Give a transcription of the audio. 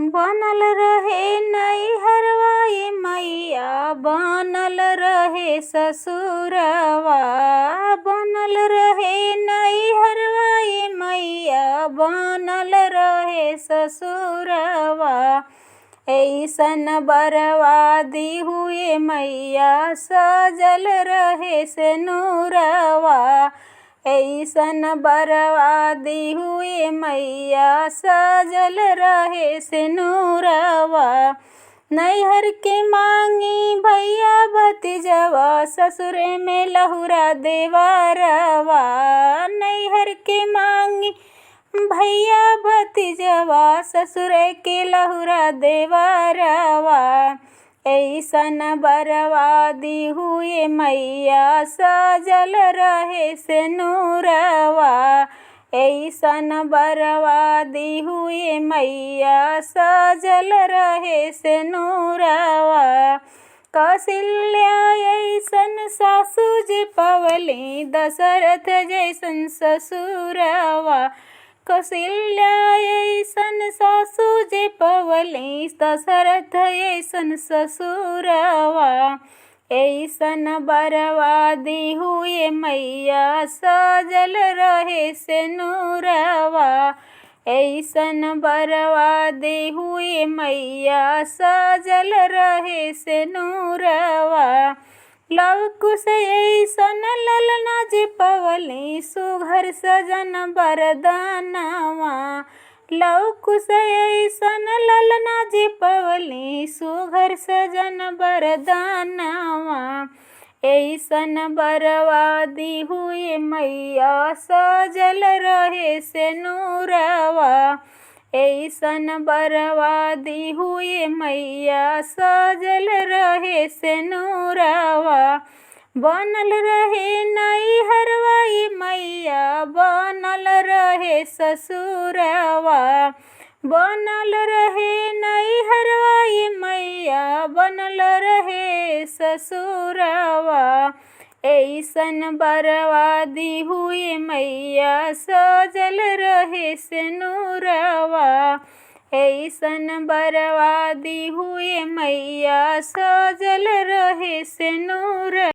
बनल रहे नैहरवा ये मैया, बनल रहे ससुरवा। बनल रहे नैहरवा ये मैया, बनल रहे ससुरवा। ऐसन बरबादी हुए मैया, सजल रहे सेनुरवा। ऐसन बरबादी हुए मैया, सजल रहे सेनुरवा। नैहर के मांगी भैया भतीजवा, ससुरे में लहुरा देवरवा। नैहर के मांगी भैया भतीजवा, ससुरे के लहुरा देवरवा। ऐसन बरबादी हुए मैया, सजल रहे सेनुरवा। ऐसन बरबादी हुए मैया, सजल रहे सेनुरवा। कौशल्या ऐसन सासू जे पवली, दशरथ जैसन ससुरवा। कौशल्या ऐसन सासू जे पवली, दशरथ ऐसन ससुरवा। ऐसन बरबादी हुए मैया, सजल रहे सेनुरवा। ऐसन बरबादी हुए मैया, सजल रहे सेनुरवा। लवकुश ऐसन ललना जे पवली, सुघर सजन बरदानवा। लवकुश ऐसन ललना जे पवली, सुघर सजन बरदानवा। ऐसन बरबादी हुए मैया, सजल रहे सेनुरवा। ऐसन बरबादी हुए मैया, सजल रहे सेनुरवा। बनल रहे नैहरवा ये मैया, बनल रहे ससुरवा। बनल रहे नैहरवा ये मैया, बनल रहे ससुरवा। ऐसन बरबादी हुए मैया, सजल रहे सेनुरवा। ऐसन बरबादी हुए मैया, सजल रहे सेनुरवा।